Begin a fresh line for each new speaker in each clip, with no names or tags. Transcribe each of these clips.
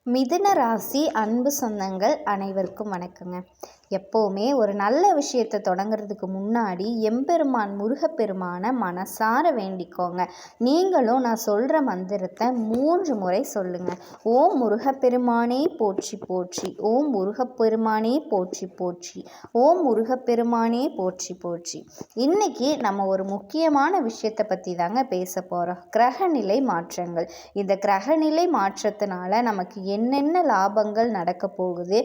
மிதுன ராசி அன்பு சொந்தங்கள் அனைவருக்கும் வணக்கங்க. எப்போவுமே ஒரு நல்ல விஷயத்தை தொடங்கிறதுக்கு முன்னாடி எம்பெருமான் முருகப்பெருமானை மனசார வேண்டிக்கோங்க. நீங்களும் நான் சொல்கிற மந்திரத்தை 3 முறை சொல்லுங்கள். ஓம் முருகப்பெருமானே போற்றி போற்றி, ஓம் முருகப்பெருமானே போற்றி போற்றி, ஓம் முருகப்பெருமானே போற்றி போற்றி. இன்றைக்கி நம்ம ஒரு முக்கியமான விஷயத்தை பற்றி தாங்க பேச போகிறோம். கிரகநிலை மாற்றங்கள். இந்த கிரகநிலை மாற்றத்தினால நமக்கு என்னென்ன லாபங்கள் நடக்க போகுது,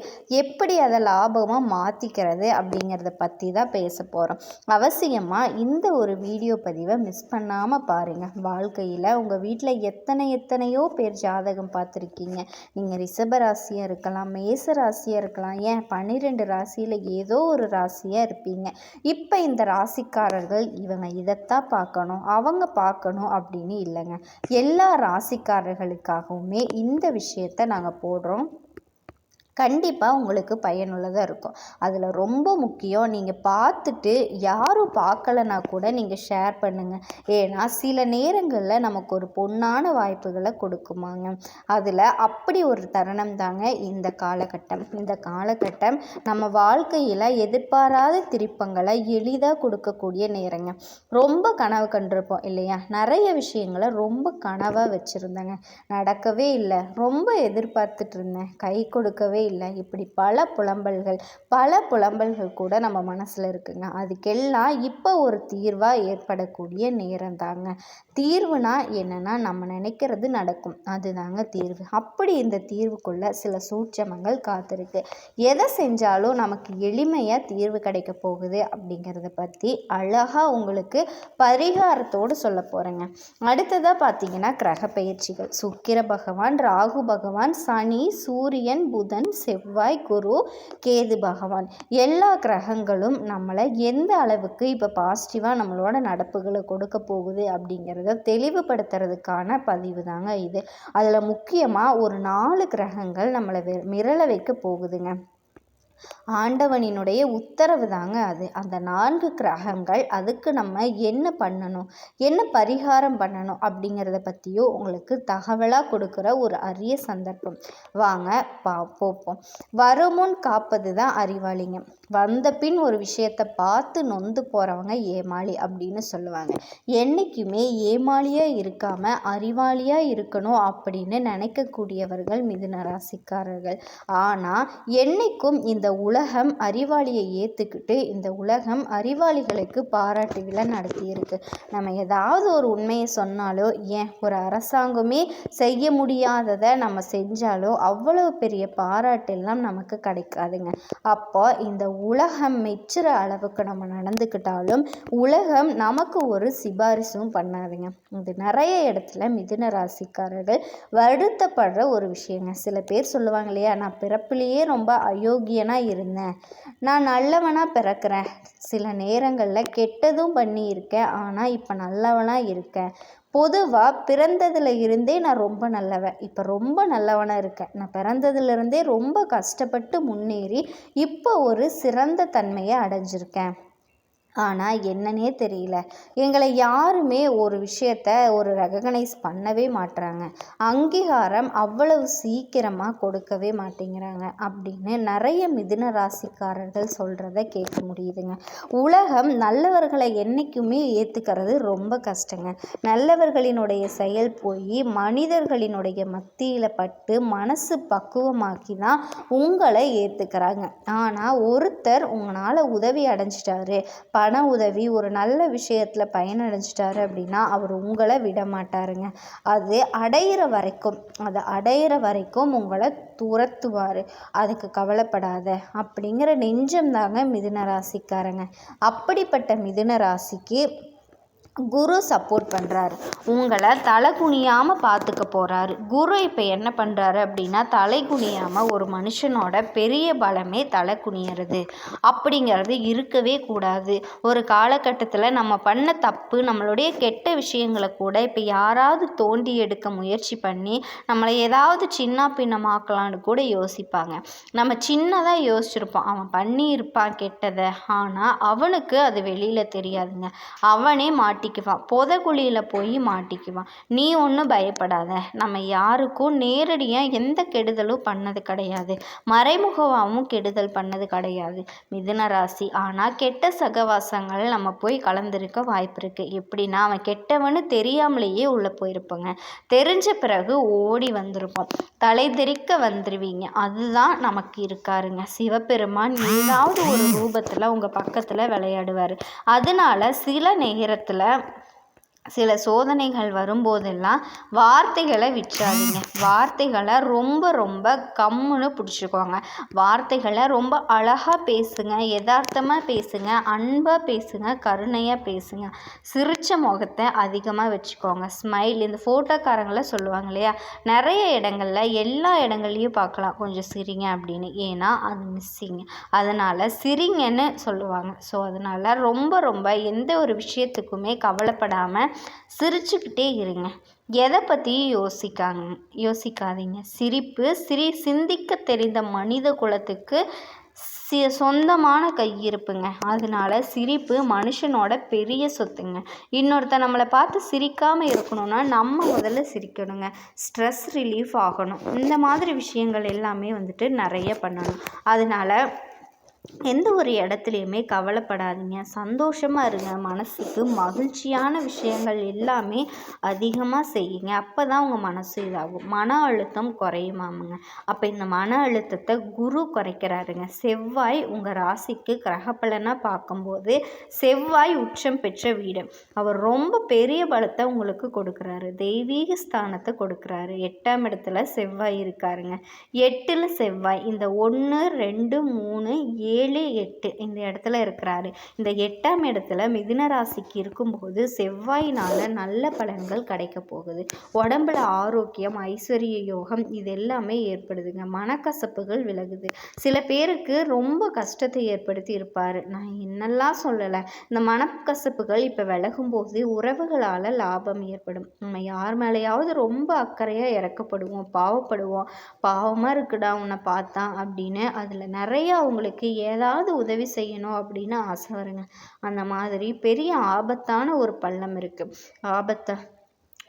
எப்படி அதை லாபமாக மாற்றிக்கிறது அப்படிங்கிறத பற்றி தான் பேச போகிறோம். அவசியமாக இந்த ஒரு வீடியோ பதிவை மிஸ் பண்ணாமல் பாருங்கள். வாழ்க்கையில் உங்கள் வீட்டில் எத்தனையோ பேர் ஜாதகம் பார்த்துருக்கீங்க. நீங்கள் ரிஷப ராசியாக இருக்கலாம், மேச ராசியாக இருக்கலாம், ஏன் 12 ராசியில் ஏதோ ஒரு ராசியாக இருப்பீங்க. இப்போ இந்த ராசிக்காரர்கள் இவங்க இதைத்தான் பார்க்கணும், அவங்க பார்க்கணும் அப்படின்னு இல்லைங்க. எல்லா ராசிக்காரர்களுக்காகவுமே இந்த விஷயத்தை நாங்கள் போடுறோம். கண்டிப்பாக உங்களுக்கு பயனுள்ளதாக இருக்கும். அதில் ரொம்ப முக்கியம், நீங்கள் பார்த்துட்டு யாரும் பார்க்கலனா கூட நீங்கள் ஷேர் பண்ணுங்கள். ஏன்னா சில நேரங்களில் நமக்கு ஒரு பொன்னான வாய்ப்புகளை கொடுக்குமாங்க. அதில் அப்படி ஒரு தருணம் தாங்க இந்த காலகட்டம். இந்த காலகட்டம் நம்ம வாழ்க்கையில் எதிர்பாராத திருப்பங்களை எளிதாக கொடுக்கக்கூடிய நேரங்க. ரொம்ப கனவு கண்டிருப்போம் இல்லையா? நிறைய விஷயங்களை ரொம்ப கனவாக வச்சுருந்தேங்க, நடக்கவே இல்லை. ரொம்ப எதிர்பார்த்துட்டு இருந்தேன், கை கொடுக்கவே இல்லை. இப்படி பல புலம்பல்கள் கூட நம்ம மனசில் இருக்குங்க. அதுக்கெல்லாம் இப்போ ஒரு தீர்வாக ஏற்படக்கூடிய நேரம் தாங்க. தீர்வுனா என்னன்னா, நம்ம நினைக்கிறது நடக்கும், அதுதாங்க தீர்வு. அப்படி இந்த தீர்வுக்குள்ள சில சூட்சமங்கள் காத்திருக்கு. எதை செஞ்சாலும் நமக்கு எளிமையாக தீர்வு கிடைக்க போகுது அப்படிங்கிறத பற்றி அழகாக உங்களுக்கு பரிகாரத்தோடு சொல்ல போகிறேங்க. அடுத்ததாக பார்த்தீங்கன்னா, கிரக பயிற்சிகள். சுக்கிர பகவான், ராகு பகவான், சனி, சூரியன், புதன், செவ்வாய், குரு, கேது பகவான், எல்லா கிரகங்களும் நம்மளை எந்த அளவுக்கு இப்போ பாசிட்டிவாக நம்மளோட நடப்புகளை கொடுக்க போகுது அப்படிங்கிறத தெளிவுபடுத்துறதுக்கான பதிவு தாங்க இது. அதில் முக்கியமாக ஒரு 4 கிரகங்கள் நம்மளை மிரள வைக்க போகுதுங்க. ஆண்டவனினுடைய உத்தரவு தாங்க அது. அந்த 4 கிரகங்கள், அதுக்கு நம்ம என்ன பண்ணணும், என்ன பரிகாரம் பண்ணணும் அப்படிங்கிறத பற்றியும் உங்களுக்கு தகவலாக கொடுக்குற ஒரு அரிய சந்தர்ப்பம். வாங்க போப்போம். வருமுன் காப்பது தான் அறிவாளிங்க. வந்த பின் ஒரு விஷயத்தை பார்த்து நொந்து போகிறவங்க ஏமாளி அப்படின்னு சொல்லுவாங்க. என்றைக்குமே ஏமாளியாக இருக்காமல் அறிவாளியாக இருக்கணும் அப்படின்னு நினைக்கக்கூடியவர்கள் மிதுன ராசிக்காரர்கள். ஆனால் என்றைக்கும் இந்த உலகம் அறிவாளியை ஏற்றுக்கிட்டு இந்த உலகம் அறிவாளிகளுக்கு பாராட்டு விழா நடத்தியிருக்கு. நம்ம ஏதாவது ஒரு உண்மையை சொன்னாலோ, ஏன் ஒரு அரசாங்கமே செய்ய முடியாததை நம்ம செஞ்சாலோ அவ்வளவு பெரிய பாராட்டெல்லாம் நமக்கு கிடைக்காதுங்க. அப்போ இந்த உலகம் மெச்சுற அளவுக்கு நம்ம நடந்துக்கிட்டாலும் உலகம் நமக்கு ஒரு சிபாரிசும் பண்ணாதுங்க. இது நிறைய இடத்துல மிதுன ராசிக்காரர்கள் வருத்தப்படுற ஒரு விஷயங்க. சில பேர் சொல்லுவாங்க இல்லையா, நான் பிறப்பிலேயே ரொம்ப அயோக்கியனாக இருந்தேன், நான் நல்லவனாக பிறக்கிறேன், சில நேரங்களில் கெட்டதும் பண்ணியிருக்கேன், ஆனால் இப்போ நல்லவனாக இருக்கேன். பொதுவாக பிறந்ததுல இருந்தே நான் ரொம்ப நல்லவன், இப்போ ரொம்ப நல்லவனாக இருக்கேன். நான் பிறந்ததுலேருந்தே ரொம்ப கஷ்டப்பட்டு முன்னேறி இப்போ ஒரு சிறந்த தன்மையை அடைஞ்சிருக்கேன். ஆனால் என்னன்னே தெரியல, எங்களை யாருமே ஒரு விஷயத்த ஒரு ரெகக்னைஸ் பண்ணவே மாட்டுறாங்க, அங்கீகாரம் அவ்வளவு சீக்கிரமாக கொடுக்கவே மாட்டேங்கிறாங்க அப்படின்னு நிறைய மிதுன ராசிக்காரர்கள் சொல்கிறத கேட்க முடியுதுங்க. உலகம் நல்லவர்களை என்றைக்குமே ஏற்றுக்கிறது ரொம்ப கஷ்டங்க. நல்லவர்களினுடைய செயல் போய் மனிதர்களினுடைய மத்தியில் பட்டு மனசு பக்குவமாக்கி தான் உங்களை ஏற்றுக்கிறாங்க. ஆனால் ஒருத்தர் உங்களால் உதவி அடைஞ்சிட்டாரு, பண உதவி, ஒரு நல்ல விஷயத்தில் பயனடைஞ்சிட்டாரு அப்படின்னா அவர் உங்களை விட மாட்டாருங்க. அது அடையிற வரைக்கும் உங்களை துரத்துவார். அதுக்கு கவலைப்படாத அப்படிங்கிற நெஞ்சம் தாங்க மிதுன ராசிக்காரங்க. அப்படிப்பட்ட மிதுன ராசிக்கு குரு சப்போர்ட் பண்ணுறாரு. உங்களை தலை குனியாமல் பார்த்துக்க போகிறாரு. குரு இப்போ என்ன பண்ணுறாரு அப்படின்னா, தலை குனியாமல் ஒரு மனுஷனோட பெரிய பலமே தலை குனியறது அப்படிங்கிறது இருக்கவே கூடாது. ஒரு காலகட்டத்தில் நம்ம பண்ண தப்பு, நம்மளுடைய கெட்ட விஷயங்களை கூட இப்போ யாராவது தோண்டி எடுக்க முயற்சி பண்ணி நம்மளை ஏதாவது சின்ன பின்னமாக்கலான்னு கூட யோசிப்பாங்க. நம்ம சின்னதாக யோசிச்சிருப்போம், அவன் பண்ணியிருப்பான் கெட்டதை, ஆனால் அவனுக்கு அது வெளியில் தெரியாதுங்க. அவனே மாட்டி மாட்டிக்குவான், புதைக்குழியில் போய் மாட்டிக்குவான். நீ ஒன்றும் பயப்படாத, நம்ம யாருக்கும் நேரடியாக எந்த கெடுதலும் பண்ணது கிடையாது, மறைமுகமாகவும் கெடுதல் பண்ணது கிடையாது மிதுன ராசி. ஆனால் கெட்ட சகவாசங்கள் நம்ம போய் கலந்துருக்க வாய்ப்பு இருக்குது. எப்படின்னா அவன் கெட்டவனு தெரியாமலேயே உள்ளே போயிருப்போங்க, தெரிஞ்ச பிறகு ஓடி வந்திருப்போம், தலை தெறிக்க வந்துடுவீங்க. அதுதான் நமக்கு இருக்காருங்க சிவபெருமான். ஏதாவது ஒரு ரூபத்தில் உங்கள் பக்கத்தில் விளையாடுவார். அதனால சில நேரத்தில் சில சோதனைகள் வரும்போதெல்லாம் வார்த்தைகளை விட்டுறாதீங்க. வார்த்தைகளை ரொம்ப ரொம்ப கம்முன்னு பிடிச்சிக்கோங்க. வார்த்தைகளை ரொம்ப அழகாக பேசுங்க, யதார்த்தமாக பேசுங்க, அன்பாக பேசுங்க, கருணையாக பேசுங்க. சிரிச்ச முகத்தை அதிகமாக வச்சுக்கோங்க. ஸ்மைல், இந்த ஃபோட்டோக்காரங்களை சொல்லுவாங்க இல்லையா, நிறைய இடங்கள்ல எல்லா இடங்கள்லையும் பார்க்கலாம் கொஞ்சம் சிரிங்க அப்படின்னு. ஏன்னா அது மிஸ்ஸிங், அதனால் சிரிங்கன்னு சொல்லுவாங்க. ஸோ அதனால் ரொம்ப ரொம்ப எந்த ஒரு விஷயத்துக்குமே கவலைப்படாமல் சிரிச்சுக்கிட்டே இருங்க. எதை பற்றியும் யோசிக்காதீங்க. சிந்திக்க தெரிந்த மனித குலத்துக்கு சொந்தமான கையிருப்புங்க. அதனால சிரிப்பு மனுஷனோட பெரிய சொத்துங்க. இன்னொருத்தர் நம்மளை பார்த்து சிரிக்காமல் இருக்கணும்னா நம்ம முதல்ல சிரிக்கணுங்க. ஸ்ட்ரெஸ் ரிலீஃப் ஆகணும். இந்த மாதிரி விஷயங்கள் எல்லாமே வந்துட்டு நிறைய பண்ணணும். அதனால எந்த ஒரு இடத்துலையுமே கவலைப்படாதீங்க, சந்தோஷமாக இருங்க. மனசுக்கு மகிழ்ச்சியான விஷயங்கள் எல்லாமே அதிகமாக செய்யுங்க. அப்போ தான் உங்கள் மனசு இதாகும், மன அழுத்தம் குறையுமாமுங்க. அப்போ இந்த மன அழுத்தத்தை குரு குறைக்கிறாருங்க. செவ்வாய் உங்கள் ராசிக்கு கிரகப்பலனாக பார்க்கும்போது செவ்வாய் உச்சம் பெற்ற வீடு, அவர் ரொம்ப பெரிய பலத்தை உங்களுக்கு கொடுக்குறாரு, தெய்வீக ஸ்தானத்தை கொடுக்குறாரு. 8ஆம் இடத்துல செவ்வாய் இருக்காருங்க. 8ல் செவ்வாய் இந்த 1 2 3 7 8 இந்த இடத்துல இருக்கிறாரு. இந்த 8ஆம் இடத்துல மிதுன ராசிக்கு இருக்கும்போது செவ்வாயினால் நல்ல பலன்கள் கிடைக்க போகுது. உடம்புல ஆரோக்கியம், ஐஸ்வர்ய யோகம் இது எல்லாமே ஏற்படுதுங்க. மனக்கசப்புகள் விலகுது. சில பேருக்கு ரொம்ப கஷ்டத்தை ஏற்படுத்தி இருப்பார், நான் என்னெல்லாம் சொல்லலை. இந்த மனக்கசப்புகள் இப்போ விலகும்போது உறவுகளால் லாபம் ஏற்படும். நம்ம யார் மேலேயாவது ரொம்ப அக்கறையாக இறக்கப்படுவோம், பாவமாக இருக்குடா உன்னை பார்த்தா அப்படின்னு, அதில் நிறைய அவங்களுக்கு ஏதாவது உதவி செய்யணும் அப்படின்னு ஆசை வருங்க. அந்த மாதிரி பெரிய ஆபத்தான ஒரு பள்ளம் இருக்குது.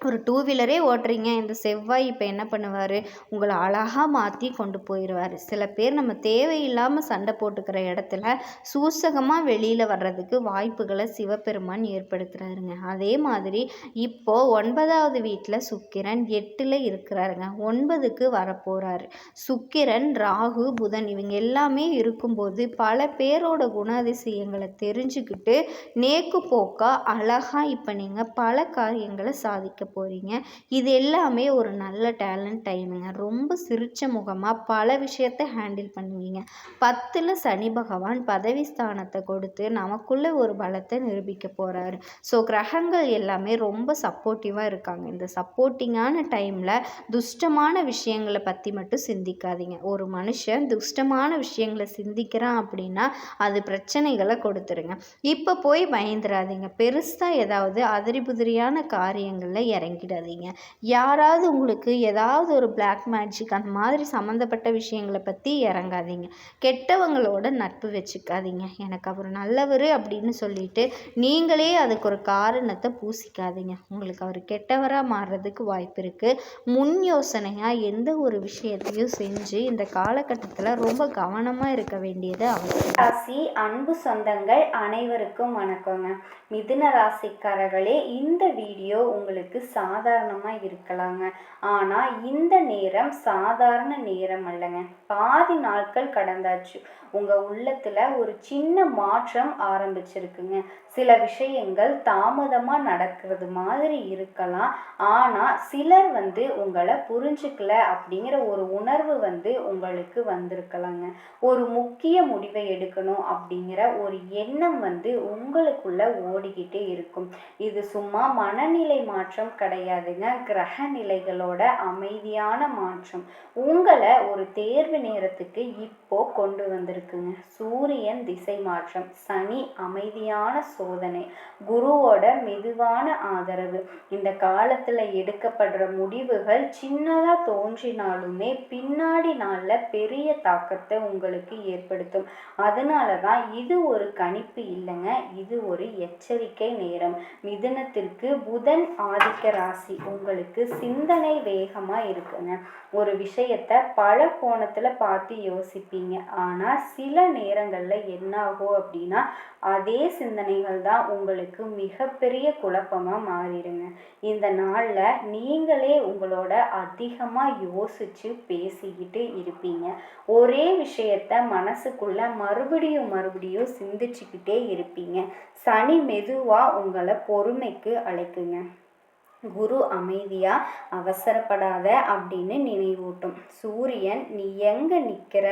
ஒரு 2 வீலரே ஓட்டுறீங்க, இந்த செவ்வாய் இப்போ என்ன பண்ணுவார், உங்களை அழகாக மாற்றி கொண்டு போயிடுவார். சில பேர் நம்ம தேவையில்லாமல் சண்டை போட்டுக்கிற இடத்துல சூசகமாக வெளியில் வர்றதுக்கு வாய்ப்புகளை சிவபெருமான் ஏற்படுத்துகிறாருங்க. அதே மாதிரி இப்போது 9வது வீட்டில் சுக்கிரன் 8ல் இருக்கிறாருங்க, 9க்கு வரப்போகிறாரு. சுக்கிரன், ராகு, புதன் இவங்க எல்லாமே இருக்கும்போது பல பேரோட குணாதிசயங்களை தெரிஞ்சுக்கிட்டு நேக்கு போக்கா அழகாக இப்போ நீங்கள் பல காரியங்களை சாதிக்க போகிறீங்க. இது எல்லாமே ஒரு நல்ல டேலண்ட் டைமுங்க. ரொம்ப சிரிச்ச முகமாக பல விஷயத்தை ஹேண்டில் பண்ணுவீங்க. 10ல் சனி பகவான் பதவி ஸ்தானத்தை கொடுத்து நமக்குள்ள ஒரு பலத்தை நிரூபிக்க போகிறாரு. ஸோ கிரகங்கள் எல்லாமே ரொம்ப சப்போர்ட்டிவாக இருக்காங்க. இந்த சப்போர்ட்டிங்கான டைமில் துஷ்டமான விஷயங்களை பற்றி மட்டும் சிந்திக்காதீங்க. ஒரு மனுஷன் துஷ்டமான விஷயங்களை சிந்திக்கிறான் அப்படின்னா அது பிரச்சனைகளை கொடுத்துருங்க. இப்போ போய் பயந்துடாதீங்க. பெருசாக ஏதாவது அதிரிபுதிரியான காரியங்களில் இறங்கிடாதீங்க. யாராவது உங்களுக்கு ஏதாவது ஒரு பிளாக் மேஜிக் அந்த மாதிரி சம்மந்தப்பட்ட விஷயங்களை பற்றி இறங்காதீங்க. கெட்டவங்களோட நட்பு வச்சுக்காதீங்க. எனக்கு அவர் நல்லவர் அப்படின்னு சொல்லிட்டு நீங்களே அதுக்கு ஒரு காரணத்தை பூசிக்காதீங்க. உங்களுக்கு அவர் கெட்டவராக மாறுறதுக்கு வாய்ப்பு இருக்குது. முன் யோசனையாக எந்த ஒரு விஷயத்தையும் செஞ்சு இந்த காலகட்டத்தில் ரொம்ப கவனமாக இருக்க வேண்டியது அவசியம். ராசி அன்பு சொந்தங்கள் அனைவருக்கும் வணக்கங்க. மிதுன ராசிக்காரர்களே, இந்த வீடியோ உங்களுக்கு சாதாரணமாக இருக்கலாங்க. ஆனால் இந்த நேரம் சாதாரண நேரம் அல்லங்க. பாதி நாட்கள் கடந்தாச்சு. உங்கள் உள்ளத்தில் ஒரு சின்ன மாற்றம் ஆரம்பிச்சிருக்குங்க. சில விஷயங்கள் தாமதமாக நடக்கிறது மாதிரி இருக்கலாம். ஆனால் சிலர் உங்களை புரிஞ்சுக்கல அப்படிங்கிற ஒரு உணர்வு உங்களுக்கு வந்திருக்கலாங்க. ஒரு முக்கிய முடிவை எடுக்கணும் அப்படிங்கிற ஒரு எண்ணம் உங்களுக்குள்ள ஓடிக்கிட்டே இருக்கும். இது சும்மா மனநிலை மாற்றம் கிடையாதுங்க. கிரக நிலைகளோட அமைதியான மாற்றம் உங்களை ஒரு தேர்வு நேரத்துக்கு இப்போ கொண்டு வந்திருக்குங்க. சூரியன் திசை மாற்றம், சனி அமைதியான சோதனை, குருவோட மெதுவான ஆதரவு. இந்த காலத்துல எடுக்கப்படுற முடிவுகள் சின்னதா தோன்றினாலுமே பின்னாடி நாள்ல பெரிய தாக்கத்தை உங்களுக்கு ஏற்படுத்தும். அதனாலதான் இது ஒரு கணிப்பு இல்லைங்க, இது ஒரு எச்சரிக்கை நேரம். மிதுனத்திற்கு புதன் ஆதிக்க ராசி, உங்களுக்கு சிந்தனை வேகமா இருக்குங்க. ஒரு விஷயத்த பல கோணத்துல பார்த்து யோசிப்பீங்க. ஆனா சில நேரங்கள்ல என்ன ஆகும் அப்படின்னா அதே சிந்தனைகள் தான் உங்களுக்கு மிகப்பெரிய குழப்பமா மாறிடுங்க. இந்த நாள்ல நீங்களே உங்களோட அதிகமா யோசிச்சு பேசிக்கிட்டு இருப்பீங்க. ஒரே விஷயத்த மனசுக்குள்ள மறுபடியும் சிந்திச்சுக்கிட்டே இருப்பீங்க. சனி மெதுவா உங்களை பொறுமைக்கு அழைக்குங்க. குரு அமைதியா அவசரப்படாத அப்படின்னு நினைவூட்டும். சூரியன் நீ எங்க நிக்கிற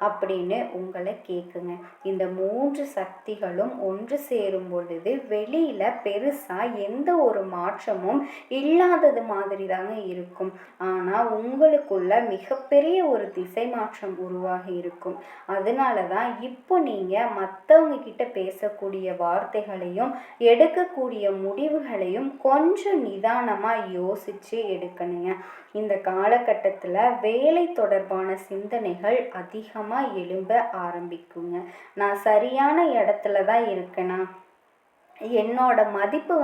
அப்படின்னு உங்களை கேக்குங்க. இந்த 3 சக்திகளும் ஒன்று சேரும் பொழுது வெளியில பெருசா எந்த ஒரு மாற்றமும் இல்லாதது மாதிரி தாங்க இருக்கும். ஆனா உங்களுக்குள்ள மிகப்பெரிய ஒரு திசை மாற்றம் உருவாகி இருக்கும். அதனாலதான் இப்போ நீங்க மற்றவங்க கிட்ட பேசக்கூடிய வார்த்தைகளையும் எடுக்கக்கூடிய முடிவுகளையும் கொஞ்சம் யோசிச்சு எடுக்கணுங்க. இந்த காலகட்டத்தில் வேலை தொடர்பான சிந்தனைகள் அதிகமாக எழும்ப ஆரம்பிக்குங்க. நான் சரியான இடத்துல தான் இருக்கேனா, என்னோட மதிப்பு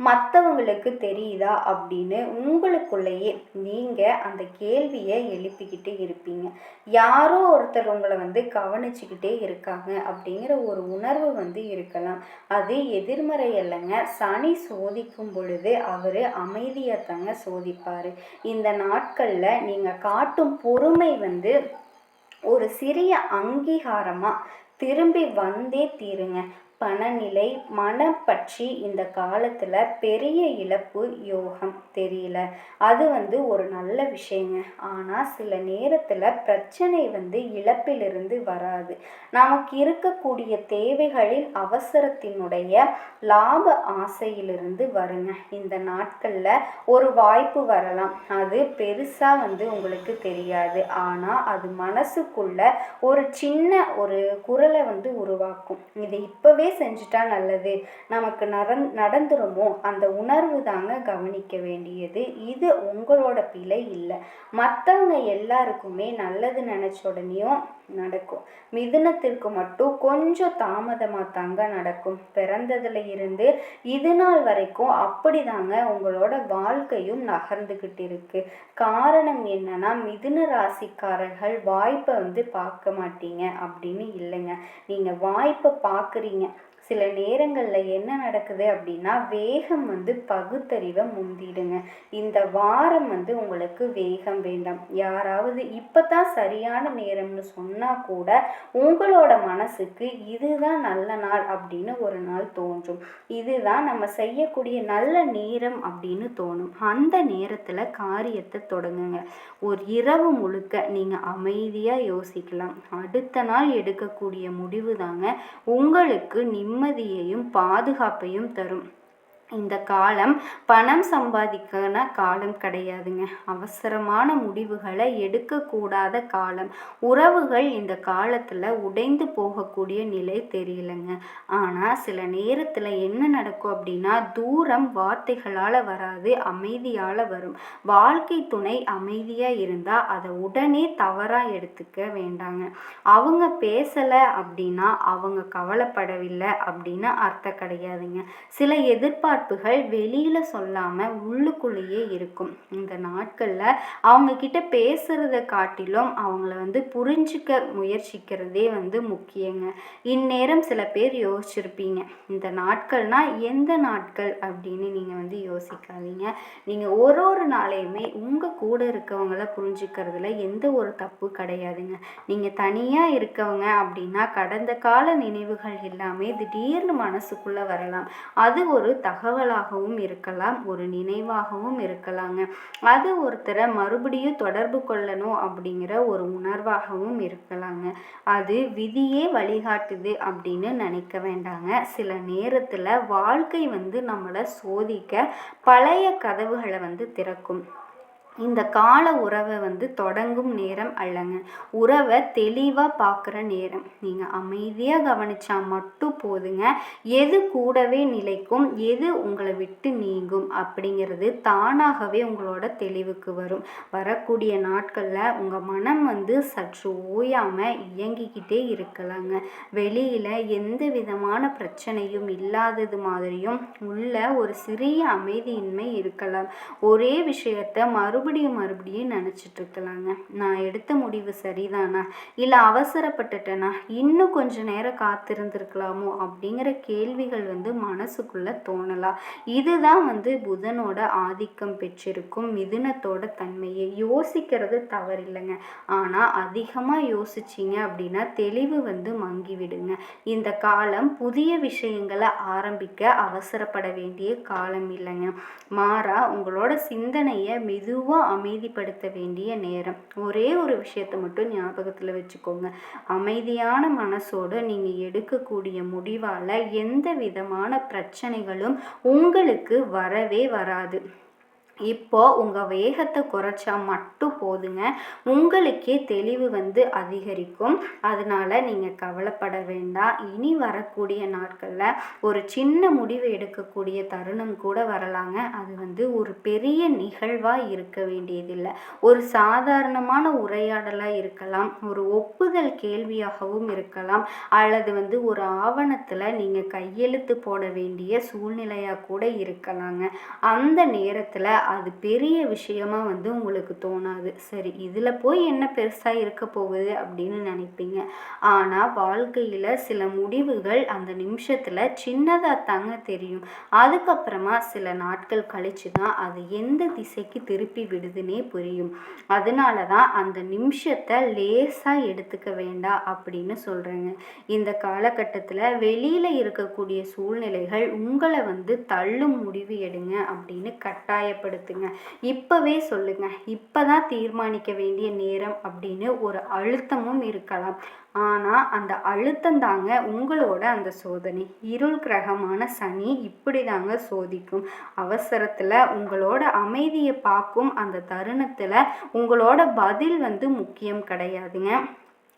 மற்றவங்களுக்கு தெரியுதா அப்படின்னு உங்களுக்குள்ளேயே நீங்கள் அந்த கேள்வியை எழுப்பிக்கிட்டே இருப்பீங்க. யாரோ ஒருத்தர் உங்களை கவனிச்சுக்கிட்டே இருக்காங்க அப்படிங்கிற ஒரு உணர்வு இருக்கலாம். அது எதிர்மறை இல்லைங்க. சனி சோதிக்கும் பொழுது அவர் அமைதியை தாங்க சோதிப்பார். இந்த நாட்களில் நீங்கள் காட்டும் பொறுமை ஒரு சிறிய அங்கீகாரமாக திரும்பி வந்தே தீருங்க. பணநிலை மனம் பற்றி இந்த காலத்தில் பெரிய இழப்பு யோகம் தெரியல. அது ஒரு நல்ல விஷயங்க. ஆனால் சில நேரத்தில் பிரச்சனை இழப்பிலிருந்து வராது, நமக்கு இருக்கக்கூடிய தேவைகளில் அவசரத்தினுடைய லாப ஆசையிலிருந்து வருங்க. இந்த நாட்களில் ஒரு வாய்ப்பு வரலாம். அது பெருசாக உங்களுக்கு தெரியாது. ஆனால் அது மனசுக்குள்ள ஒரு சின்ன ஒரு குரலை உருவாக்கும். இதை இப்போவே செஞ்சுட்டா நல்லது, நமக்கு நடந்துருமோ, அந்த உணர்வு தாங்க கவனிக்க வேண்டியது. இது உங்களோட பிழை இல்லை. மற்றவங்க எல்லாருக்குமே நல்லது நினைச்ச உடனேயும் நடக்கும். மிதுனத்திற்கு மட்டும் கொஞ்சம் தாமதமாக தாங்க நடக்கும். பிறந்ததுல இருந்து இது நாள் வரைக்கும் அப்படிதாங்க உங்களோட வாழ்க்கையும் நகர்ந்துகிட்டு இருக்கு. காரணம் என்னன்னா மிதுன ராசிக்காரர்கள் வாய்ப்பை பார்க்க மாட்டீங்க அப்படின்னு இல்லைங்க. நீங்க வாய்ப்பை பார்க்குறீங்க. சில நேரங்களில் என்ன நடக்குது அப்படின்னா வேகம் பகுத்தறிவை முந்திடுங்க. இந்த வாரம் உங்களுக்கு வேகம் வேண்டாம். யாராவது இப்போ தான் சரியான நேரம்னு சொன்னால் கூட உங்களோட மனசுக்கு இதுதான் நல்ல நாள் அப்படின்னு ஒரு நாள் தோன்றும். இதுதான் நம்ம செய்யக்கூடிய நல்ல நேரம் அப்படின்னு தோணும். அந்த நேரத்தில் காரியத்தை தொடங்குங்க. ஒரு இரவு முழுக்க நீங்கள் அமைதியாக யோசிக்கலாம். அடுத்த நாள் எடுக்கக்கூடிய முடிவு தாங்க உங்களுக்கு நிம்மதியையும் பாதுகாப்பையும் தரும். இந்த காலம் பணம் சம்பாதிக்கிற காலம் கிடையாதுங்க. அவசரமான முடிவுகளை எடுக்கக்கூடாத காலம். உறவுகள் இந்த காலத்தில் உடைந்து போகக்கூடிய நிலை தெரியலைங்க. ஆனால் சில நேரத்தில் என்ன நடக்கும் அப்படின்னா தூரம் வார்த்தைகளால் வராது, அமைதியால் வரும். வாழ்க்கை துணை அமைதியாக இருந்தால் அதை உடனே தவறாக எடுத்துக்க வேண்டாங்க. அவங்க பேசலை அப்படின்னா அவங்க கவலைப்படவில்லை அப்படின்னு அர்த்தம் கிடையாதுங்க. சில எதிர்பார்ப்புகள் வெளியில சொல்லாம உள்ளுக்குள்ளேயே இருக்கும். இந்த நாட்கள்ல அவங்க கிட்ட பேசுறத காட்டிலும் அவங்கள புரிஞ்சுக்க முயற்சிக்கிறதே முக்கியங்க. இந்நேரம் சில பேர் யோசிச்சிருப்பீங்க, இந்த நாட்கள்னா எந்த நாட்கள் அப்படின்னு நீங்க யோசிக்காதீங்க. நீங்க ஒரு நாளையுமே உங்க கூட இருக்கவங்கள புரிஞ்சுக்கிறதுல எந்த ஒரு தப்பு கிடையாதுங்க. நீங்க தனியா இருக்கவங்க அப்படின்னா கடந்த கால நினைவுகள் எல்லாமே திடீர்னு மனசுக்குள்ள வரலாம். அது ஒரு தகவல் தகவலாகவும் இருக்கலாம், ஒரு நினைவாகவும் இருக்கலாங்க. அது ஒருத்தரை மறுபடியும் தொடர்பு கொள்ளணும் அப்படிங்கிற ஒரு உணர்வாகவும் இருக்கலாங்க. அது விதியே வழிகாட்டுது அப்படின்னு நினைக்க வேண்டாங்க. சில நேரத்தில் வாழ்க்கை நம்மளை சோதிக்க பழைய கதவுகளை திறக்கும். இந்த கால உறவை தொடங்கும் நேரம் அல்லங்க, உறவை தெளிவாக பார்க்குற நேரம். நீங்கள் அமைதியாக கவனிச்சா மட்டும் போதுங்க. எது கூடவே நிலைக்கும், எது உங்களை விட்டு நீங்கும் அப்படிங்கிறது தானாகவே உங்களோட தெளிவுக்கு வரும். வரக்கூடிய நாட்களில் உங்கள் மனம் சற்று ஓயாமல் இயங்கிக்கிட்டே இருக்கலாங்க. வெளியில் எந்த விதமான பிரச்சனையும் இல்லாதது மாதிரியும் உள்ள ஒரு சிறிய அமைதியின்மை இருக்கலாம். ஒரே விஷயத்தை மறுபடியும் நினச்சிட்டு இருக்கலாங்க. நான் எடுத்த முடிவு சரிதானா, இல்லை அவசரப்பட்டுட்டேனா, இன்னும் கொஞ்ச நேரம் காத்திருந்திருக்கலாமோ அப்படிங்கிற கேள்விகள் மனசுக்குள்ள தோணலாம். இதுதான் புதனோட ஆதிக்கம் பெற்றிருக்கும் மிதுனத்தோட தன்மையை. யோசிக்கிறது தவறில்லைங்க, ஆனால் அதிகமாக யோசிச்சிங்க அப்படின்னா தெளிவு மங்கிவிடுங்க. இந்த காலம் புதிய விஷயங்களை ஆரம்பிக்க அவசரப்பட வேண்டிய காலம் இல்லைங்க. மாறா உங்களோட சிந்தனையை மெதுவாக அமைதிப்படுத்த வேண்டிய நேரம். ஒரே ஒரு விஷயத்தை மட்டும் ஞாபகத்தில் வச்சுக்கோங்க. அமைதியான மனசோடு நீங்கள் எடுக்கக்கூடிய முடிவால் எந்த விதமான பிரச்சனைகளும் உங்களுக்கு வரவே வராது. இப்போ உங்கள் வேகத்தை குறைச்சா மட்டும் போதுங்க, உங்களுக்கே தெளிவு அதிகரிக்கும். அதனால நீங்கள் கவலைப்பட வேண்டாம். இனி வரக்கூடிய நாட்களில் ஒரு சின்ன முடிவு எடுக்கக்கூடிய தருணம் கூட வரலாங்க. அது ஒரு பெரிய நிகழ்வாக இருக்க வேண்டியதில்லை, ஒரு சாதாரணமான உரையாடலாக இருக்கலாம், ஒரு ஒப்புதல் கேள்வியாகவும் இருக்கலாம், அல்லது ஒரு ஆவணத்தில் நீங்கள் கையெழுத்து போட வேண்டிய சூழ்நிலையாக கூட இருக்கலாங்க. அந்த நேரத்தில் அது பெரிய விஷயமா உங்களுக்கு தோணாது. சரி, இதில் போய் என்ன பெருசாக இருக்க போகுது அப்படின்னு நினைப்பீங்க. ஆனால் வாழ்க்கையில் சில முடிவுகள் அந்த நிமிஷத்தில் சின்னதாக தாங்க தெரியும். அதுக்கப்புறமா சில நாட்கள் கழிச்சு தான் அது எந்த திசைக்கு திருப்பி விடுதுன்னே புரியும். அதனால தான் அந்த நிமிஷத்தை லேசாக எடுத்துக்க வேண்டாம் அப்படின்னு சொல்கிறேங்க. இந்த காலகட்டத்தில் வெளியில் இருக்கக்கூடிய சூழ்நிலைகள் உங்களை தள்ளும் முடிவு எடுங்க அப்படின்னு கட்டாயப்படுத்துங்க. இப்பவே சொல்லுங்க, இப்பதான் தீர்மானிக்க வேண்டிய நேரம் அப்படின்னு ஒரு அழுத்தமும் இருக்கலாம். ஆனால் அந்த அழுத்தம் தாங்க உங்களோட அந்த சோதனை. இருள் கிரகமான சனி இப்படி தாங்க சோதிக்கும். அவசரத்தில் உங்களோட அமைதியை பார்க்கும் அந்த தருணத்தில் உங்களோட பதில் முக்கியம் கிடையாதுங்க,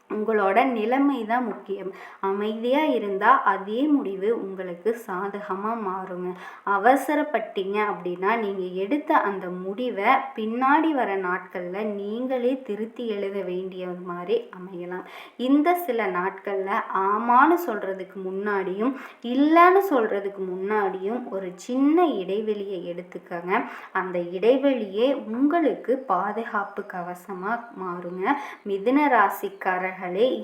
உங்களோட நிலைமை தான் முக்கியம். அமைதியாக இருந்தால் அதே முடிவு உங்களுக்கு சாதகமாக மாறுங்க. அவசரப்பட்டீங்க அப்படின்னா நீங்கள் எடுத்த அந்த முடிவை பின்னாடி வர நாட்களில் நீங்களே திருத்தி எழுத வேண்டிய மாதிரி அமையலாம். இந்த சில நாட்களில் ஆமான்னு சொல்கிறதுக்கு முன்னாடியும் இல்லைன்னு சொல்கிறதுக்கு முன்னாடியும் ஒரு சின்ன இடைவெளியை எடுத்துக்கங்க. அந்த இடைவெளியே உங்களுக்கு பாதுகாப்பு கவசமாக மாறுங்க. மிதுன ராசிக்காரர்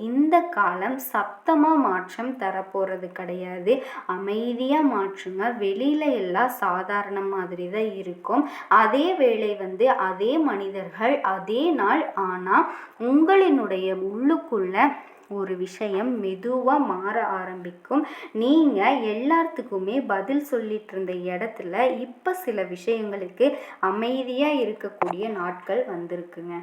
இந்த காலம் சத்தமாக மாற்றம் தரப்போறது கிடையாது. அமைதியாக மாற்றுங்க. வெளியில எல்லாம் சாதாரண மாதிரி தான் இருக்கும். அதே வேளை அதே மனிதர்கள் அதே நாள். ஆனால் உங்களினுடைய உள்ளுக்குள்ள ஒரு விஷயம் மெதுவாக மாற ஆரம்பிக்கும். நீங்கள் எல்லாத்துக்குமே பதில் சொல்லிட்டு இருந்த இடத்துல இப்போ சில விஷயங்களுக்கு அமைதியாக இருக்கக்கூடிய நாட்கள் வந்திருக்குங்க.